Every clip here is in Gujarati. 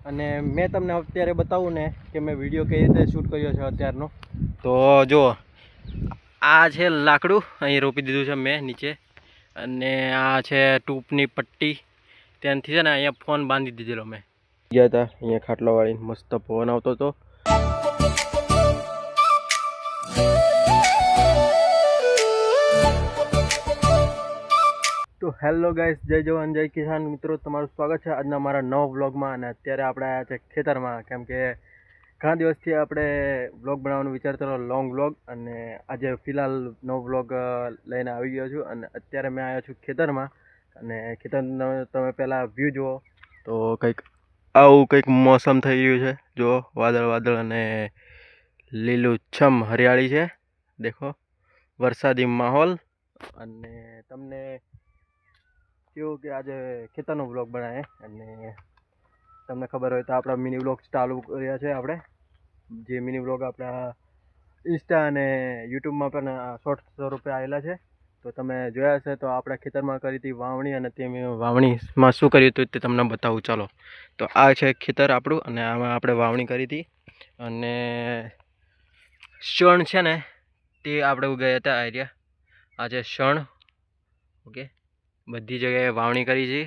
અને મેં તમને અત્યારે બતાવું ને કે મેં વિડીયો કઈ રીતે શૂટ કર્યો છે અત્યારનો. તો જો આ છે લાકડું, અહીં રોપી દીધું છે મેં નીચે, અને આ છે ટૂપની પટ્ટી. ત્યાંથી છે ને અહીંયા ફોન બાંધી દીધેલો મેં. ગયા હતા અહીંયા ખાટલા વાળીને, મસ્ત પવન આવતો હતો. તો હેલો ગાઈસ, જય જવાન જય કિસાન મિત્રો, તમારું સ્વાગત છે આજના મારા નવા વ્લોગમાં. અને અત્યારે આપણે આવ્યા છે ખેતરમાં, કેમ કે ઘણા દિવસથી આપણે વ્લોગ બનાવવાનું વિચારતો હતો, લોંગ વ્લોગ. અને આજે ફિલહાલ નવો વ્લોગ લઈને આવી ગયો છું. અને અત્યારે મેં આવ્યો છું ખેતરમાં. અને ખેતરનો તમે પહેલાં વ્યૂ જુઓ તો કંઈક આવું કંઈક મોસમ થઈ રહ્યું છે. જુઓ, વાદળ અને લીલુંછમ હરિયાળી છે. દેખો, વરસાદી માહોલ. અને તમને કેવું કે આજે ખેતરનો વ્લોગ બનાવે, અને તમને ખબર હોય તો આપણા મિની વ્લોગ ચાલુ કર્યા છે આપણે. જે મિની વ્લોગ આપણા ઇન્સ્ટા અને યુટ્યુબમાં પણ શોર્ટ સ્વરૂપે આવેલા છે. તો તમે જોયા હશે. તો આપણા ખેતરમાં કરી હતી વાવણી, અને તે મેં વાવણીમાં શું કર્યું હતું તે તમને બતાવું. ચાલો, તો આ છે ખેતર આપણું, અને આમાં આપણે વાવણી કરી હતી. અને શણ છે ને તે આપણે ઉગાયા હતા. આર્યા આ છે શણ. ઓકે, બધી જગ્યાએ વાવણી કરી છે,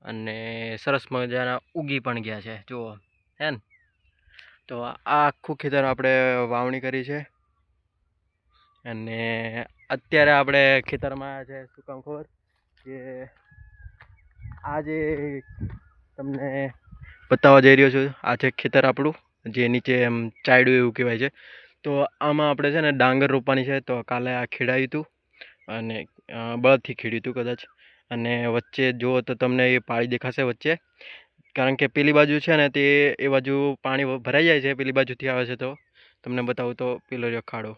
અને સરસ મજાના ઉગી પણ ગયા છે. જુઓ હે ને. તો આ આખું ખેતર આપણે વાવણી કરી છે. અને અત્યારે આપણે ખેતરમાં આવ્યા છે. શું કામ ખબર? કે આજે તમને બતાવવા જઈ રહ્યો છું. આ છે ખેતર આપણું, જે નીચે એમ ચાયડું એવું કહેવાય છે. તો આમાં આપણે છે ને ડાંગર રોપવાની છે. તો કાલે આ ખેડાયું હતું, અને બળદથી ખેડ્યું હતું કદાચ. અને વચ્ચે જુઓ તો તમને એ પાળી દેખાશે વચ્ચે, કારણ કે પેલી બાજુ છે ને તે એ બાજુ પાણી ભરાઈ જાય છે. પેલી બાજુથી આવે છે. તો તમને બતાવું તો પેલો રહ્યો ખાડો,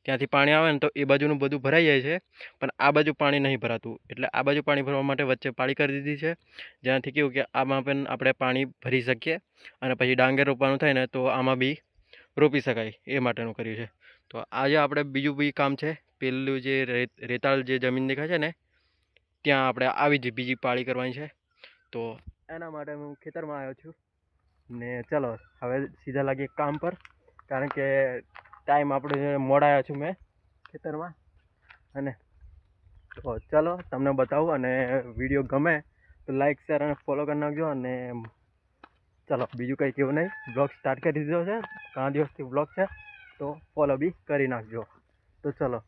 ત્યાંથી પાણી આવે ને તો એ બાજુનું બધું ભરાઈ જાય છે, પણ આ બાજુ પાણી નહીં ભરાતું. એટલે આ બાજુ પાણી ભરવા માટે વચ્ચે પાળી કરી દીધી છે, જેનાથી કેવું કે આમાં પણ આપણે પાણી ભરી શકીએ, અને પછી ડાંગર રોપવાનું થાય ને તો આમાં બી રોપી શકાય, એ માટેનું કર્યું છે. તો આજે આપણે બીજું બી કામ છે. પેલું જે રેતાળ જે જમીન દેખાય છે ને, ત્યાં આપણે આવી જ બીજી પાળી કરવાની છે. તો એના માટે હું ખેતરમાં આવ્યો છું. ને ચાલો હવે સીધા લાગીએ કામ પર, કારણ કે ટાઈમ આપણે મોડા આવ્યા છું મેં ખેતરમાં. અને તો ચાલો તમને બતાવું, અને વિડીયો ગમે તો લાઈક શેર અને ફોલો કરી નાખજો. અને ચાલો બીજું કંઈ કેવું નહીં, બ્લોગ સ્ટાર્ટ કરી દીધો છે. ઘણા દિવસથી બ્લોગ છે, તો ફોલો બી કરી નાખજો. તો ચાલો,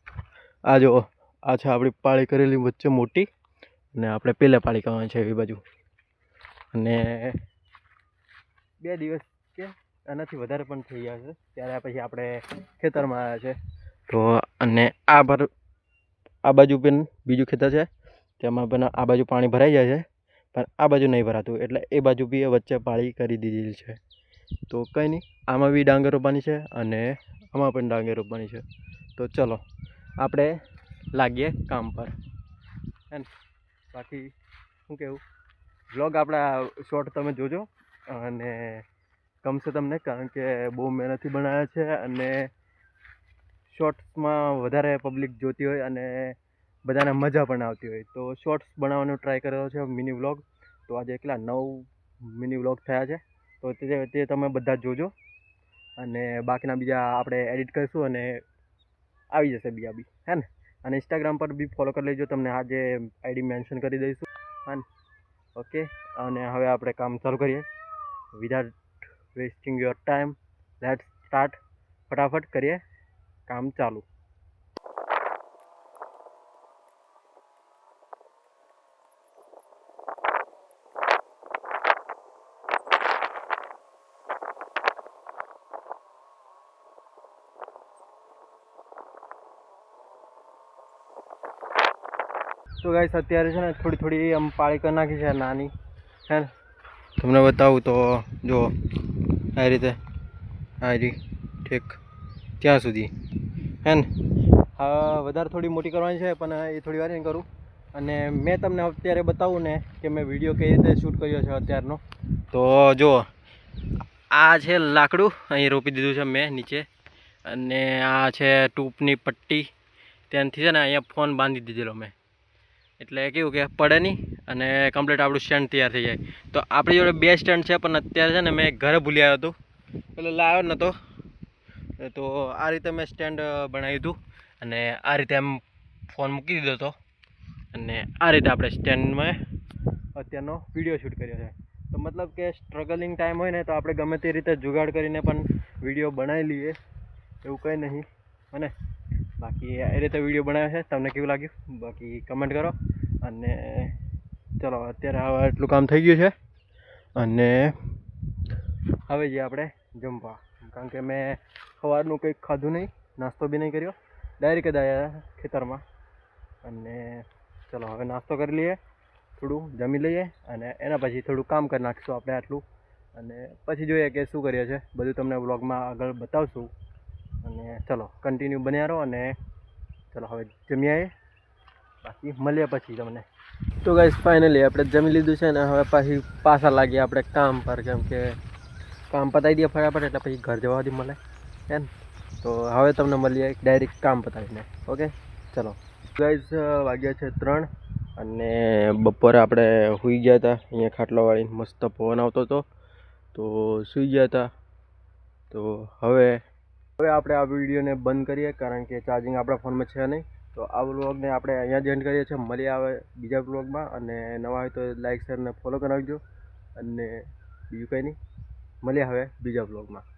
આ જુઓ, આ છે આપણી પાળી કરેલી વચ્ચે મોટી, અને આપણે પહેલાં પાળી કરવાની છે એ બાજુ. અને 2 દિવસ કે એનાથી વધારે પણ થઈ ગયા છે, ત્યારે પછી આપણે ખેતરમાં આવ્યા છે. તો અને આ બાજુ પણ બીજું ખેતર છે, તેમાં પણ આ બાજુ પાણી ભરાઈ જાય છે, પણ આ બાજુ નહીં ભરાતું. એટલે એ બાજુ બી વચ્ચે પાળી કરી દીધેલી છે. તો કંઈ નહીં, આમાં બી ડાંગર રોપવાની છે, અને આમાં પણ ડાંગર રોપવાની છે. તો ચલો આપણે લાગીએ કામ પર, હે ને. બાકી શું કહેવું, વ્લોગ આપણા શોર્ટ તમે જોજો, અને ગમશે તમને, કારણ કે બહુ મહેનતથી બનાવ્યા છે. અને શોર્ટ્સમાં વધારે પબ્લિક જોતી હોય, અને બધાને મજા પણ આવતી હોય, તો શોર્ટ્સ બનાવવાનો ટ્રાય કર્યો છે, મિની વ્લોગ. તો આજે કેટલા 9 મિની વ્લોગ થયા છે. તો તે તમે બધા જોજો, અને બાકીના બીજા આપણે એડિટ કરીશું, અને આવી જશે બીજા બી, હે ને. અને ઇન્સ્ટાગ્રામ પર બી ફોલો કરી લેજો, તમને આજે આઈડી મેન્શન કરી દઈશું, હા ને. ઓકે, અને હવે આપણે કામ ચાલુ કરીએ without wasting your time. Let's start. ફટાફટ કરીએ કામ ચાલુ. તો ગાઈસ, અત્યારે છે ને થોડી આમ પાળી કરી નાખી છે નાની, હે ને. તમને બતાવું તો જો આ રીતે, આ રી ઠીક ત્યાં સુધી, હે ને. હા, વધારે થોડી મોટી કરવાની છે, પણ એ થોડી વાર નહીં કરું. અને મેં તમને અત્યારે બતાવું ને કે મેં વિડીયો કઈ રીતે શૂટ કર્યો છે અત્યારનો. તો જુઓ, આ છે લાકડું, અહીં રોપી દીધું છે મેં નીચે, અને આ છે ટૂપની પટ્ટી. ત્યાંથી છે ને અહીંયા ફોન બાંધી દીધેલો મેં, એટલે કેવું કે પડે નહીં, અને કમ્પ્લીટ આપણું સ્ટેન્ડ તૈયાર થઈ જાય. તો આપણી જોડે 2 સ્ટેન્ડ છે, પણ અત્યારે છે ને મેં ઘરે ભૂલી આવ્યો હતો, એટલે લાવ્યો નહોતો. તો આ રીતે મેં સ્ટેન્ડ બનાવ્યું હતું અને આ રીતે એમ ફોન મૂકી દીધો હતો અને આ રીતે આપણે સ્ટેન્ડમાં અત્યારનો વિડીયો શૂટ કર્યો છે. તો મતલબ કે સ્ટ્રગલિંગ ટાઈમ હોય ને તો આપણે ગમે તે રીતે જુગાડ કરીને પણ વિડીયો બનાવી લઈએ, એવું કંઈ નહીં. અને બાકી એ રીતે વિડીયો બનાવ્યો છે. તમને કેવું લાગ્યું બાકી કમેન્ટ કરો. અને ચલો અત્યારે હવે એટલું કામ થઈ ગયું છે અને હવે જે આપણે જમવા, કારણ કે મેં સવારનું કંઈક ખાધું નહીં, નાસ્તો બી નહીં કર્યો, ડાયરેક્ટ જ આવ્યા ખેતરમાં. અને ચલો હવે નાસ્તો કરી લઈએ, થોડું જમી લઈએ અને એના પછી થોડું કામ કરી નાખીશું આપણે આટલું. અને પછી જોઈએ કે શું કરીએ છીએ, બધું તમને વ્લોગમાં આગળ બતાવશું. અને ચલો કન્ટિન્યુ બન્યા રહો. અને ચલો હવે જમી આવીએ, બાકી મળીએ પછી તમને. તો ગાઈસ ફાઇનલી આપણે જમી લીધું છે ને હવે પાછી પાછા લાગીએ આપણે કામ પર, કેમ કે કામ પતાવી દઈએ ફટાફટ, એટલે પછી ઘર જવા દી મળે એમ. તો હવે તમને મળીએ ડાયરેક્ટ કામ પતાવીને. ઓકે ચલો ગાઈસ, વાગ્યા છે 3 અને બપોરે આપણે સૂઈ ગયા હતા અહીંયા ખાટલો વાળીને, મસ્ત પવન આવતો હતો તો સૂઈ ગયા હતા. તો હવે આપણે આ વિડીયોને બંધ કરીએ, કારણ કે ચાર્જિંગ આપણા ફોનમાં છે નહીં. તો આ વ્લોગને આપણે અહીંયા જ એન્ડ કરીએ છીએ. મળીએ આવે બીજા વ્લોગમાં, અને નવા હોય તો લાઈક શેર ને ફોલો કરાવજો. અને બીજું કંઈ નહીં, મળીએ હવે બીજા વ્લોગમાં.